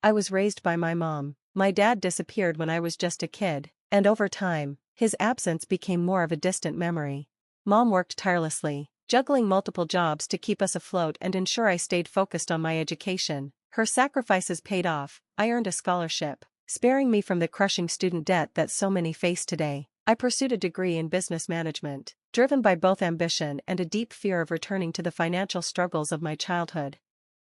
I was raised by my mom. My dad disappeared when I was just a kid, and over time, his absence became more of a distant memory. Mom worked tirelessly, juggling multiple jobs to keep us afloat and ensure I stayed focused on my education. Her sacrifices paid off. I earned a scholarship, sparing me from the crushing student debt that so many face today. I pursued a degree in business management, driven by both ambition and a deep fear of returning to the financial struggles of my childhood.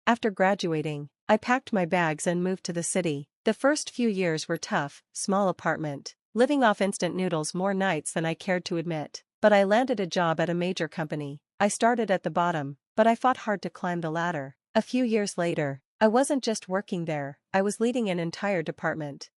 After graduating, I packed my bags and moved to the city. The first few years were tough, small apartment, living off instant noodles more nights than I cared to admit. But I landed a job at a major company. I started at the bottom, but I fought hard to climb the ladder. A few years later, I wasn't just working there, I was leading an entire department.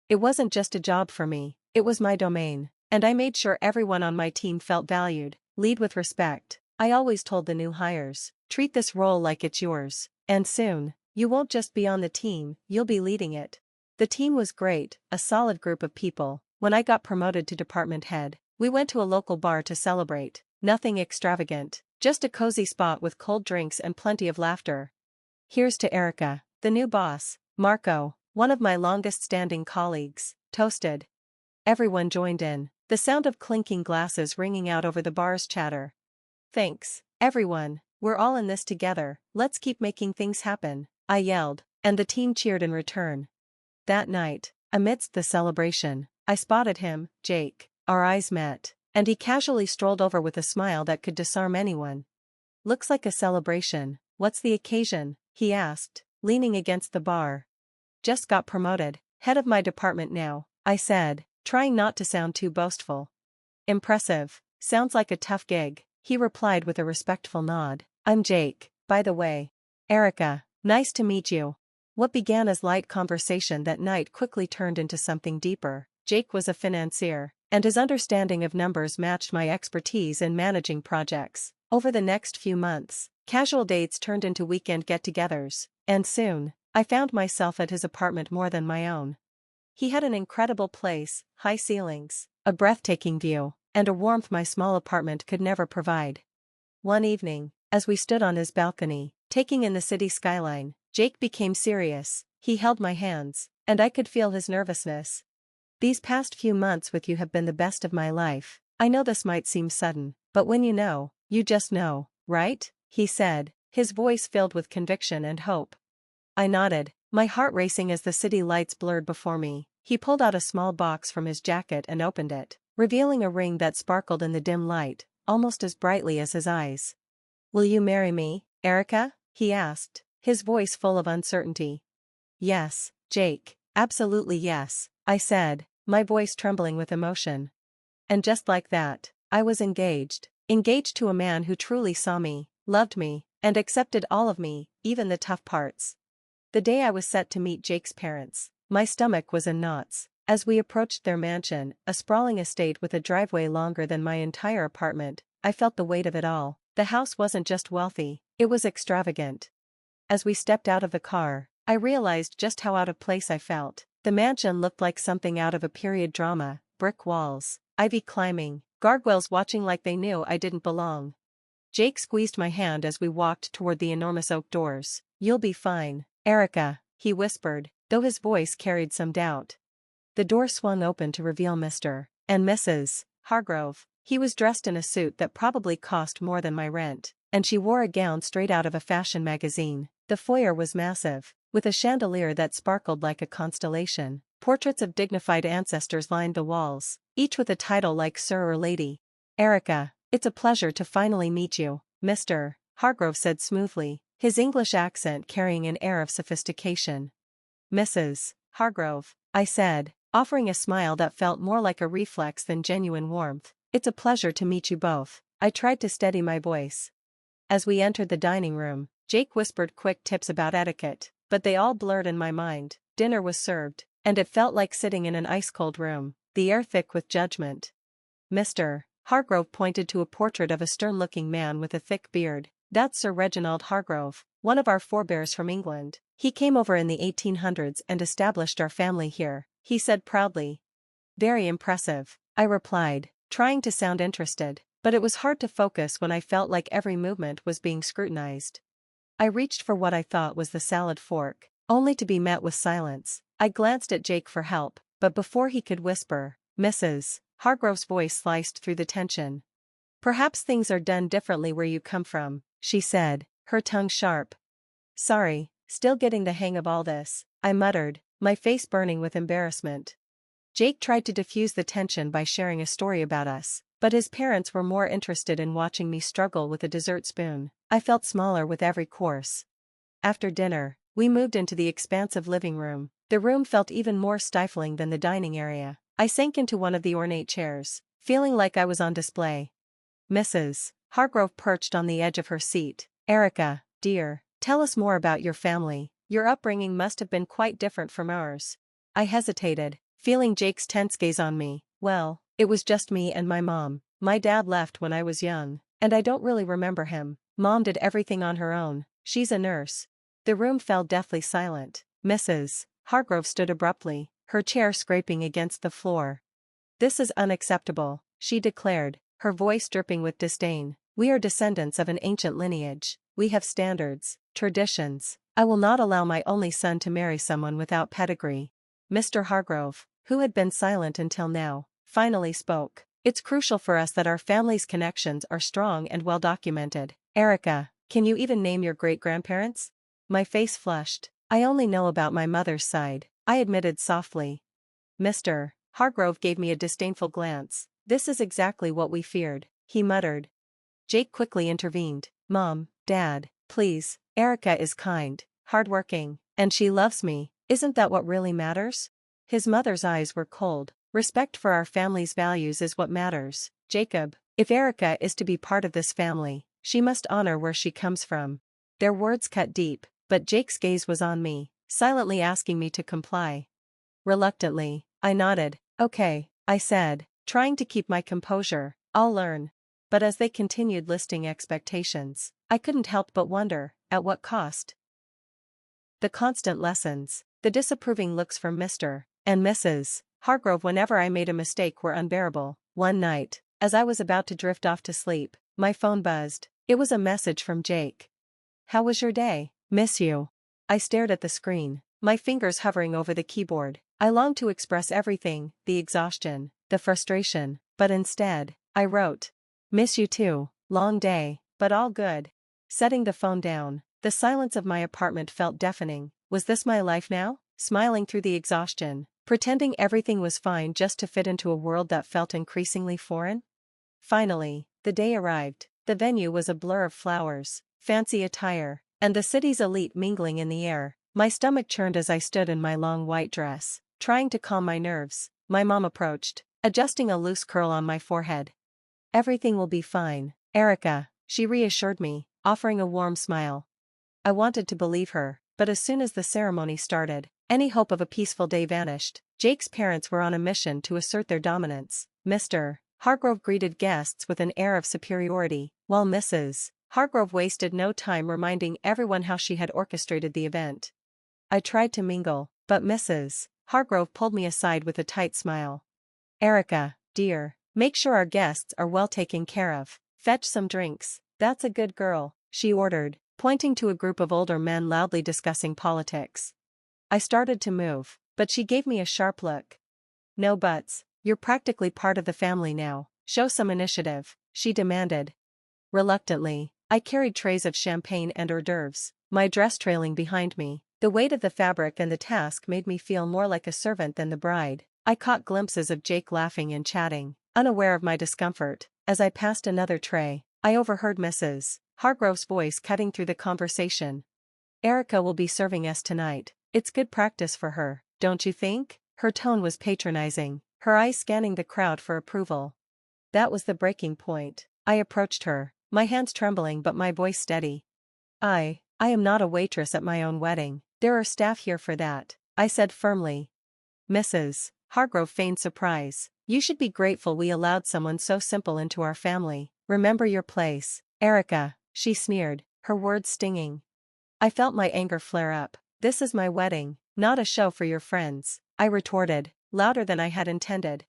It wasn't just a job for me, it was my domain, and I made sure everyone on my team felt valued. Lead with respect. I always told the new hires, treat this role like it's yours, and soon, you won't just be on the team, you'll be leading it. The team was great, a solid group of people. When I got promoted to department head, we went to a local bar to celebrate. Nothing extravagant, just a cozy spot with cold drinks and plenty of laughter. Here's to Erica, the new boss. Marco, one of my longest-standing colleagues, toasted. Everyone joined in, the sound of clinking glasses ringing out over the bar's chatter. Thanks, everyone, we're all in this together, let's keep making things happen, I yelled, and the team cheered in return. That night, amidst the celebration, I spotted him, Jake. Our eyes met, and he casually strolled over with a smile that could disarm anyone. Looks like a celebration. What's the occasion? He asked, leaning against the bar. Just got promoted, head of my department now, I said, trying not to sound too boastful. Impressive, sounds like a tough gig, he replied with a respectful nod. I'm Jake, by the way. Erica, nice to meet you. What began as light conversation that night quickly turned into something deeper. Jake was a financier, and his understanding of numbers matched my expertise in managing projects. Over the next few months, casual dates turned into weekend get-togethers, and soon, I found myself at his apartment more than my own. He had an incredible place, high ceilings, a breathtaking view, and a warmth my small apartment could never provide. One evening, as we stood on his balcony, taking in the city skyline, Jake became serious. He held my hands, and I could feel his nervousness. These past few months with you have been the best of my life. I know this might seem sudden, but when you know, you just know, right? He said, his voice filled with conviction and hope. I nodded, my heart racing as the city lights blurred before me. He pulled out a small box from his jacket and opened it, revealing a ring that sparkled in the dim light, almost as brightly as his eyes. Will you marry me, Erica? He asked, his voice full of uncertainty. Yes, Jake, absolutely yes, I said, my voice trembling with emotion. And just like that, I was engaged to a man who truly saw me, loved me, and accepted all of me, even the tough parts. The day I was set to meet Jake's parents, my stomach was in knots. As we approached their mansion, a sprawling estate with a driveway longer than my entire apartment, I felt the weight of it all. The house wasn't just wealthy, it was extravagant. As we stepped out of the car, I realized just how out of place I felt. The mansion looked like something out of a period drama, brick walls, ivy climbing, gargoyles watching like they knew I didn't belong. Jake squeezed my hand as we walked toward the enormous oak doors. You'll be fine, Erica, he whispered, though his voice carried some doubt. The door swung open to reveal Mr. and Mrs. Hargrove. He was dressed in a suit that probably cost more than my rent, and she wore a gown straight out of a fashion magazine. The foyer was massive, with a chandelier that sparkled like a constellation. Portraits of dignified ancestors lined the walls, each with a title like Sir or Lady. Erica, it's a pleasure to finally meet you, Mr. Hargrove said smoothly, his English accent carrying an air of sophistication. Mrs. Hargrove, I said, offering a smile that felt more like a reflex than genuine warmth. It's a pleasure to meet you both. I tried to steady my voice. As we entered the dining room, Jake whispered quick tips about etiquette, but they all blurred in my mind. Dinner was served, and it felt like sitting in an ice-cold room, the air thick with judgment. Mr. Hargrove pointed to a portrait of a stern-looking man with a thick beard. That's Sir Reginald Hargrove, one of our forebears from England. He came over in the 1800s and established our family here, he said proudly. Very impressive, I replied, trying to sound interested, but it was hard to focus when I felt like every movement was being scrutinized. I reached for what I thought was the salad fork, only to be met with silence. I glanced at Jake for help, but before he could whisper, Mrs. Hargrove's voice sliced through the tension. Perhaps things are done differently where you come from, she said, her tongue sharp. Sorry, still getting the hang of all this, I muttered, my face burning with embarrassment. Jake tried to diffuse the tension by sharing a story about us, but his parents were more interested in watching me struggle with a dessert spoon. I felt smaller with every course. After dinner, we moved into the expansive living room. The room felt even more stifling than the dining area. I sank into one of the ornate chairs, feeling like I was on display. Mrs. Hargrove perched on the edge of her seat. Erica, dear, tell us more about your family. Your upbringing must have been quite different from ours. I hesitated, feeling Jake's tense gaze on me. Well, it was just me and my mom. My dad left when I was young, and I don't really remember him. Mom did everything on her own. She's a nurse. The room fell deathly silent. Mrs. Hargrove stood abruptly, her chair scraping against the floor. This is unacceptable, she declared, her voice dripping with disdain. We are descendants of an ancient lineage. We have standards, traditions. I will not allow my only son to marry someone without pedigree. Mr. Hargrove, who had been silent until now, finally spoke. It's crucial for us that our family's connections are strong and well documented. Erica, can you even name your great-grandparents? My face flushed. I only know about my mother's side, I admitted softly. Mr. Hargrove gave me a disdainful glance. This is exactly what we feared, he muttered. Jake quickly intervened. Mom, Dad, please, Erica is kind, hardworking, and she loves me. Isn't that what really matters? His mother's eyes were cold. Respect for our family's values is what matters. Jacob, if Erica is to be part of this family, she must honor where she comes from. Their words cut deep, but Jake's gaze was on me, silently asking me to comply. Reluctantly, I nodded. Okay, I said, trying to keep my composure. I'll learn. But as they continued listing expectations, I couldn't help but wonder, at what cost? The constant lessons, the disapproving looks from Mr. and Mrs. Hargrove whenever I made a mistake were unbearable. One night, as I was about to drift off to sleep, my phone buzzed. It was a message from Jake. How was your day? Miss you. I stared at the screen, my fingers hovering over the keyboard. I longed to express everything, the exhaustion, the frustration, but instead, I wrote. Miss you too, long day, but all good. Setting the phone down, the silence of my apartment felt deafening. Was this my life now? Smiling through the exhaustion, pretending everything was fine just to fit into a world that felt increasingly foreign? Finally, the day arrived. The venue was a blur of flowers, fancy attire, and the city's elite mingling in the air. My stomach churned as I stood in my long white dress, trying to calm my nerves. My mom approached, adjusting a loose curl on my forehead. Everything will be fine, Erica, she reassured me, offering a warm smile. I wanted to believe her, but as soon as the ceremony started, any hope of a peaceful day vanished. Jake's parents were on a mission to assert their dominance. Mr. Hargrove greeted guests with an air of superiority, while Mrs. Hargrove wasted no time reminding everyone how she had orchestrated the event. I tried to mingle, but Mrs. Hargrove pulled me aside with a tight smile. Erica, dear, make sure our guests are well taken care of. Fetch some drinks. That's a good girl, she ordered, pointing to a group of older men loudly discussing politics. I started to move, but she gave me a sharp look. No buts, you're practically part of the family now. Show some initiative, she demanded. Reluctantly, I carried trays of champagne and hors d'oeuvres, my dress trailing behind me. The weight of the fabric and the task made me feel more like a servant than the bride. I caught glimpses of Jake laughing and chatting, unaware of my discomfort. As I passed another tray, I overheard Mrs. Hargrove's voice cutting through the conversation. Erica will be serving us tonight. It's good practice for her, don't you think? Her tone was patronizing, her eyes scanning the crowd for approval. That was the breaking point. I approached her, my hands trembling but my voice steady. I am not a waitress at my own wedding. There are staff here for that, I said firmly. Mrs. Hargrove feigned surprise. You should be grateful we allowed someone so simple into our family. Remember your place, Erica, she sneered, her words stinging. I felt my anger flare up. This is my wedding, not a show for your friends, I retorted, louder than I had intended.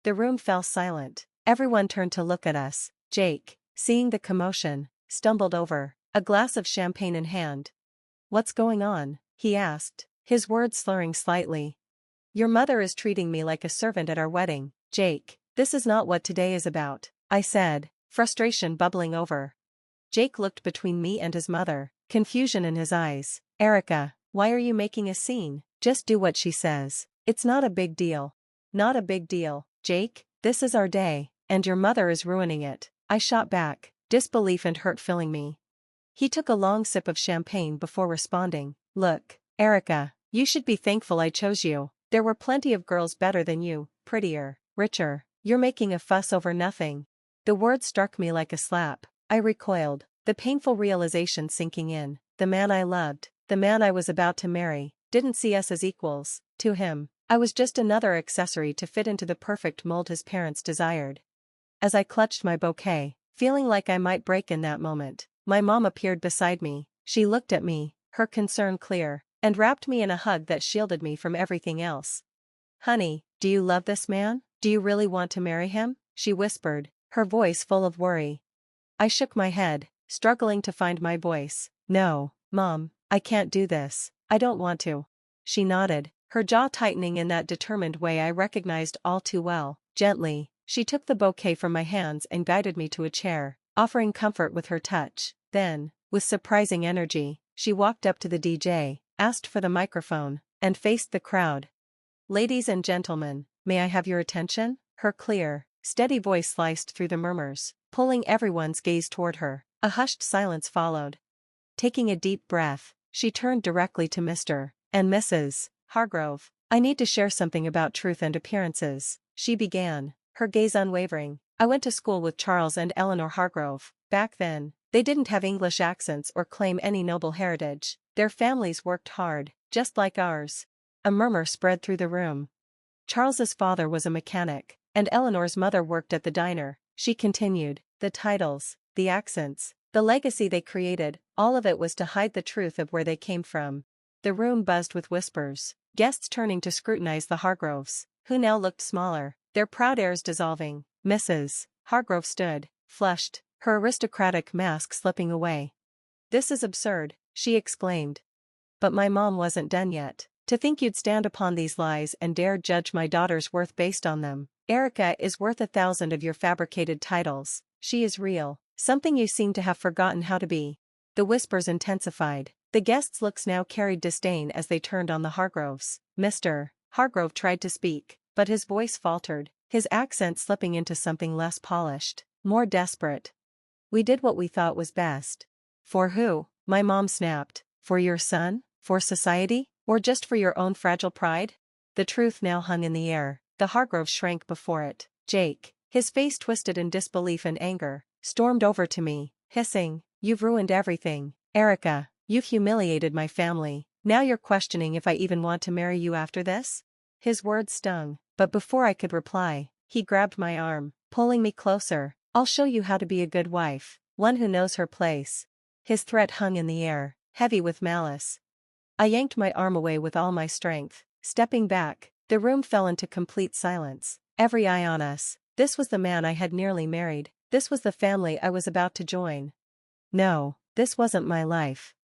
The room fell silent. Everyone turned to look at us. Jake, seeing the commotion, stumbled over, a glass of champagne in hand. What's going on? he asked, his words slurring slightly. Your mother is treating me like a servant at our wedding, Jake. This is not what today is about, I said, frustration bubbling over. Jake looked between me and his mother, confusion in his eyes. Erica, why are you making a scene? Just do what she says. It's not a big deal. Not a big deal, Jake. This is our day, and your mother is ruining it. I shot back, disbelief and hurt filling me. He took a long sip of champagne before responding. Look, Erica, you should be thankful I chose you. There were plenty of girls better than you, prettier, richer. You're making a fuss over nothing. The word struck me like a slap. I recoiled, the painful realization sinking in. The man I loved, the man I was about to marry, didn't see us as equals. To him, I was just another accessory to fit into the perfect mold his parents desired. As I clutched my bouquet, feeling like I might break in that moment, my mom appeared beside me. She looked at me, her concern clear, and wrapped me in a hug that shielded me from everything else. Honey, do you love this man? Do you really want to marry him? She whispered, her voice full of worry. I shook my head, struggling to find my voice. No, Mom, I can't do this. I don't want to. She nodded, her jaw tightening in that determined way I recognized all too well. Gently, she took the bouquet from my hands and guided me to a chair, offering comfort with her touch. Then, with surprising energy, she walked up to the DJ, asked for the microphone, and faced the crowd. Ladies and gentlemen, may I have your attention? Her clear, steady voice sliced through the murmurs, pulling everyone's gaze toward her. A hushed silence followed. Taking a deep breath, she turned directly to Mr. and Mrs. Hargrove. I need to share something about truth and appearances, she began, her gaze unwavering. I went to school with Charles and Eleanor Hargrove. Back then, they didn't have English accents or claim any noble heritage. Their families worked hard, just like ours. A murmur spread through the room. Charles's father was a mechanic, and Eleanor's mother worked at the diner. She continued, the titles, the accents, the legacy they created, all of it was to hide the truth of where they came from. The room buzzed with whispers, guests turning to scrutinize the Hargroves, who now looked smaller, their proud airs dissolving. Mrs. Hargrove stood, flushed, her aristocratic mask slipping away. This is absurd, she exclaimed. But my mom wasn't done yet. To think you'd stand upon these lies and dare judge my daughter's worth based on them. Erica is worth 1,000 of your fabricated titles. She is real, something you seem to have forgotten how to be. The whispers intensified. The guests' looks now carried disdain as they turned on the Hargroves. Mr. Hargrove tried to speak, but his voice faltered, his accent slipping into something less polished, more desperate. We did what we thought was best. For who? My mom snapped. For your son? For society? Or just for your own fragile pride? The truth now hung in the air. The Hargroves shrank before it. Jake, his face twisted in disbelief and anger, stormed over to me, hissing, you've ruined everything. Erica, you've humiliated my family. Now you're questioning if I even want to marry you after this? His words stung, but before I could reply, he grabbed my arm, pulling me closer. I'll show you how to be a good wife, one who knows her place. His threat hung in the air, heavy with malice. I yanked my arm away with all my strength. Stepping back, the room fell into complete silence. Every eye on us. This was the man I had nearly married. This was the family I was about to join. No, this wasn't my life.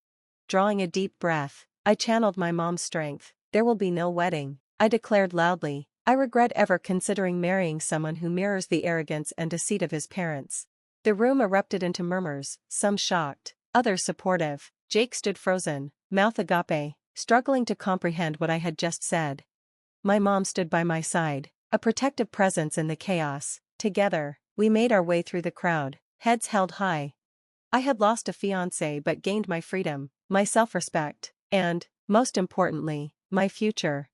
Drawing a deep breath, I channeled my mom's strength. There will be no wedding, I declared loudly. I regret ever considering marrying someone who mirrors the arrogance and deceit of his parents. The room erupted into murmurs, some shocked, others supportive. Jake stood frozen, mouth agape, struggling to comprehend what I had just said. My mom stood by my side, a protective presence in the chaos. Together, we made our way through the crowd, heads held high. I had lost a fiancé but gained my freedom, my self-respect, and, most importantly, my future.